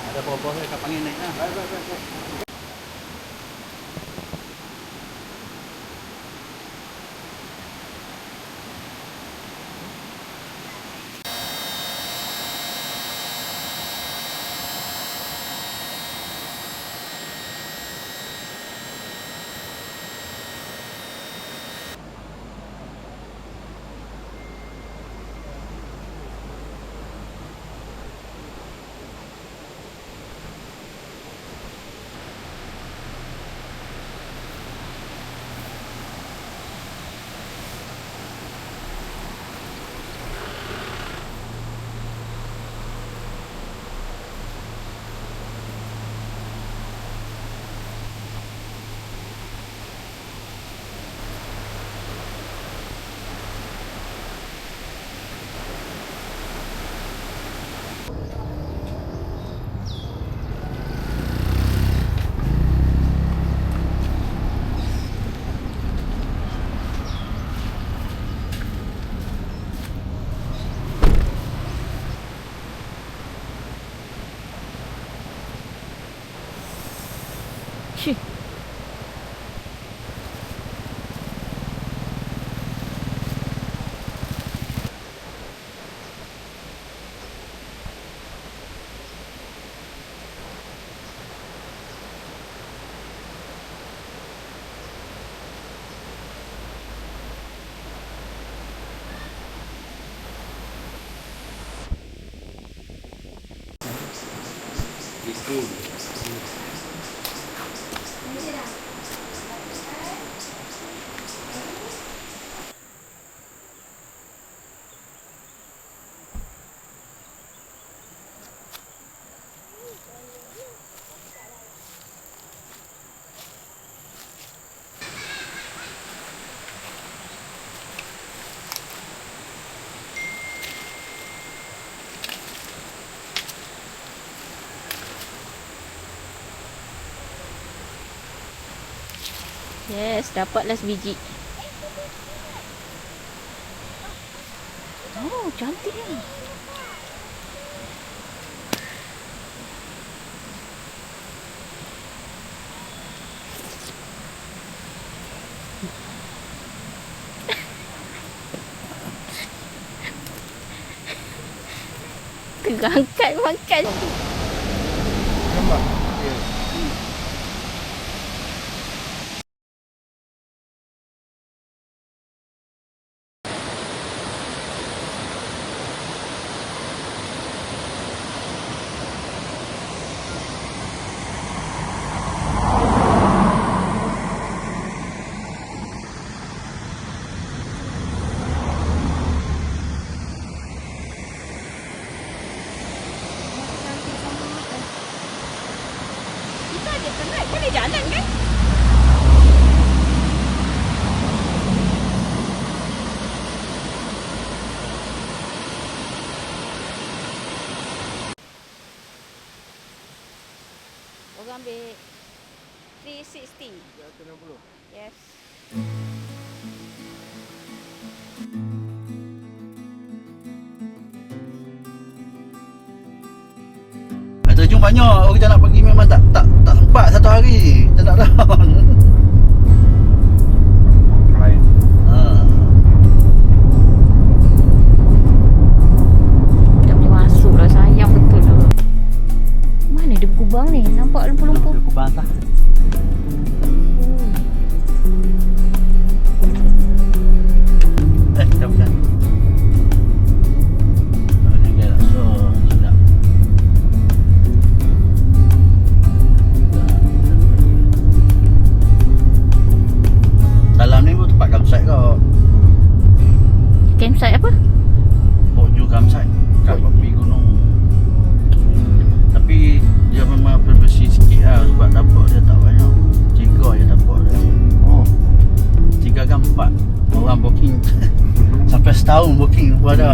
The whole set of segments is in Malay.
Ada apa-apa saya kat panggil naik lah. Baik. Syih. Yes, dapatlah sebiji. Oh, cantik ya. Angkat makan. Nampak? Ya. Kita ada penat, kan dia jalan kan? Orang ambil 360. 360. Yes. Ada jom. yang banyak. Kalau kita nak pergi memang tak sempat satu hari. Tak nak down. Lain. Tak boleh masuk lah, sayang betul lah. Mana dia berkubang ni? Nampak lumpur-lumpur. Aku bantah. Dah bukan. Ni dia so sedap. Dalam ni pun tempat campsite kau. Campsite apa? Boju campsite kat tepi gunung. Tapi dia memang privacy sikit lah sebab dapur dia tak banyak. 3 je dapur dia. Oh. 3 ke 4 orang booking. Sampai setahun booking pun ada.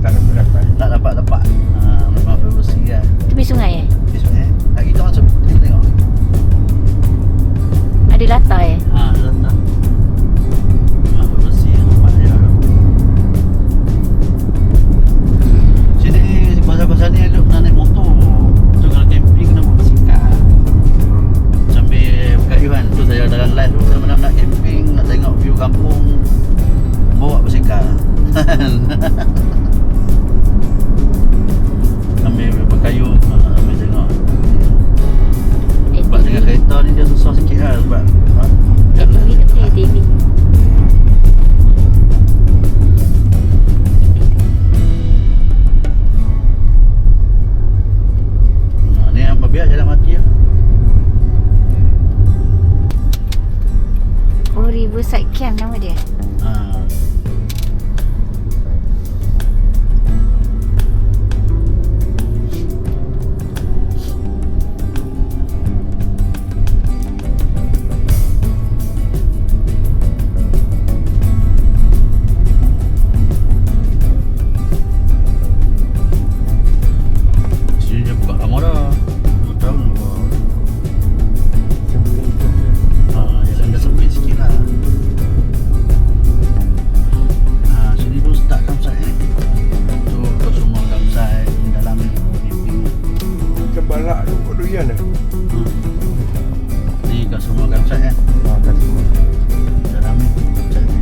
Tak dapat. Tak dapat tempat. Memang privacy lah. Tepi sungai eh? Sebenarnya tak kita masuk kita tengok. Ada latar eh? Dah tak. Memang privacy tempat dia. Sini pasal-pasal ni elok nak naik motor. Tu kalau camping kena bawa basikal. Sambil berkayuhan tu saya dalam live tu saya nak camping, nak tengok view kampung, bawa basikal. Sambil berkayuh, sambil tengok. Sebab dengan kereta ni dia susah sikit lah sebab ATV tak boleh ATV. ni yang biar jalan mati lah. Oh, Riverside Camp nama dia. Sini dia buka lama dah 2 tahun lepas. Jalan dah sempit sikit lah. Sini pun start campsite tu kau semua campsite di dalam ni camping. Macam balak tu kau durian dah. Ni kau semua campsite kan. Kat semua. Dalam ni campsite ni.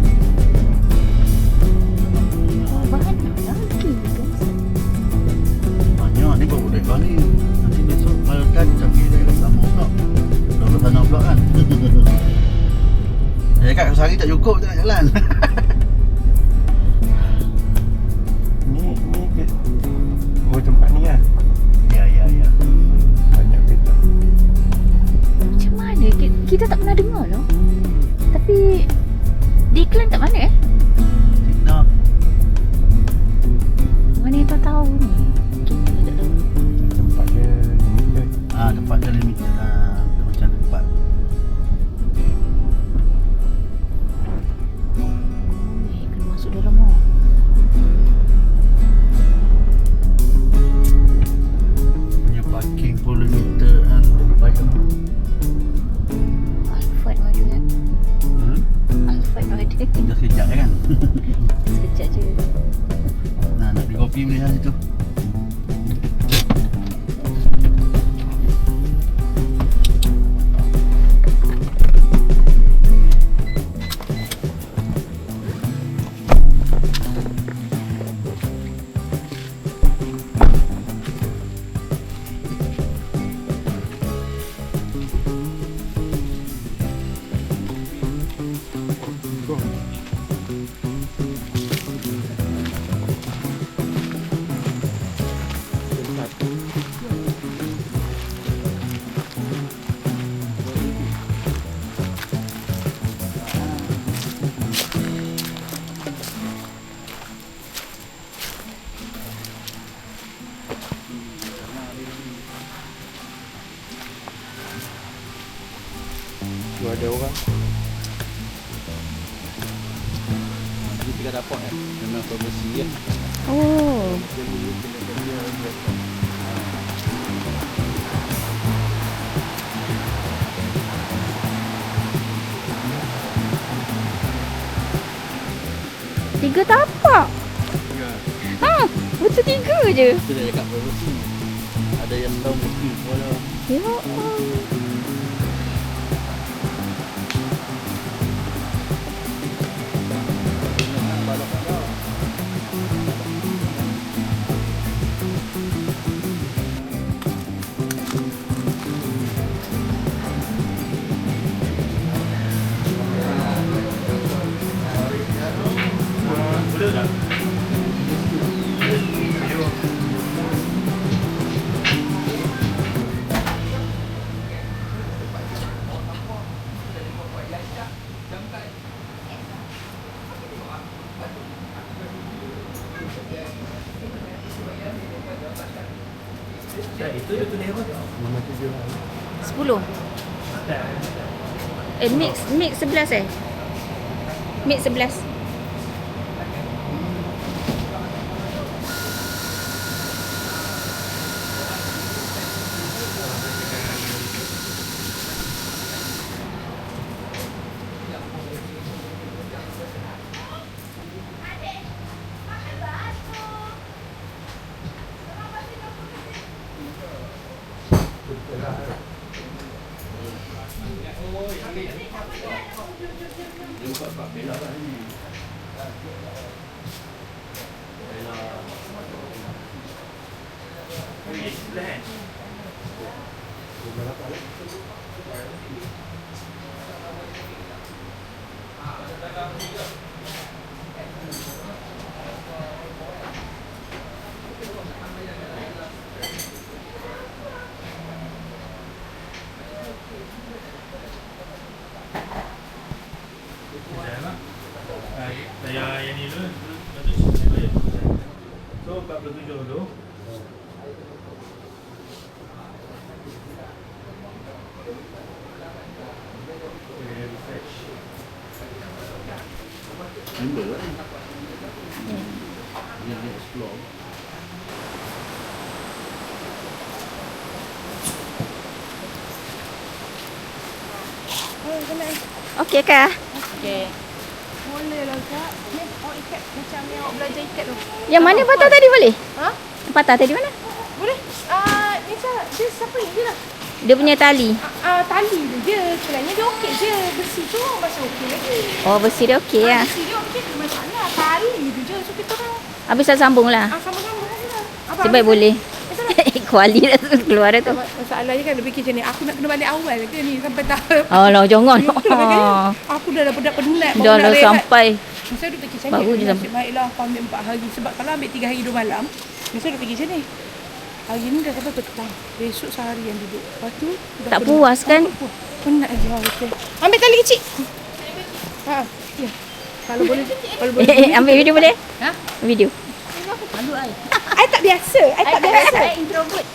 Oh, bahan lagi kan? Banyak ni baru dek kau ni. Nanti besok kalau dah kita pergi daerah sama pula. Daerah sana pula kan. Saya cakap sehari tak cukup kita nak jalan. Ni oh tempat ni kan. Ya. Banyak kereta. Macam mana? Kita tak pernah dengar loh. Tapi di iklan kat mana eh? TikTok. Mana yang tahu ni? Kita tak tahu. Tempat dia limited. Tempat dia limited lah. Macam tempat. Kena masuk dalam oh. Punya parking pun limited kan. Lebih baik kan. Alphard ada kan? Alphard ada. Dah sekejap kan. Sekejap je. Nak beli kopi beli lah situ. Go. Tu ada orang. Jadi kita dapat memang privacy ya. Oh. Tiga tapak. Ya. Ha, betul tiga je. Kita dah cakap privacy. Ada yang tahu mungkin pada Ya Allah. Nama 7 lah. 10. Mix 11 eh? Mix 11. Saya yang ni dulu, lepas tu saya bayar. So 47 dulu. Okay, refresh. member kan. Dia explore. Okey Kak. Okey. Boleh lah Kak. Ni ikat macam ni awak belajar ikat tu. Yang mana patah tadi boleh? Ha? Patah tadi mana? Boleh. Ni dia siapa ni dia lah. Dia punya tali. Tali tu je. Sebenarnya dia okey je. Besi tu macam okey lagi. Oh, besi dia okey lah. Besi dia okey tak masalah. Tali tu je. So kita orang Habis dah sambung lah. sama-sama je lah. Sebaik boleh. Kuali dah tu keluar dah tu. Masalahnya kan dia fikir macam ni. Aku nak kena balik awal ke ni sampai tahap. Alah, jangan. Aku dah penat. Dah lah sampai. Masa duduk fikir macam Baru ni. je sampai. Baiklah aku ambil 4 hari. Sebab kalau ambil 3 hari 2 malam, masa duduk fikir macam ni. Hari ni dah sampai petang. Besok seharian duduk. Lepas tu dah Tak penat. puas kan? Penat je. Betul. Ambil tali kecil. Ya. Kalau boleh. Ambil video boleh? Ha? Video. I tak biasa. I tak biasa. Introvert.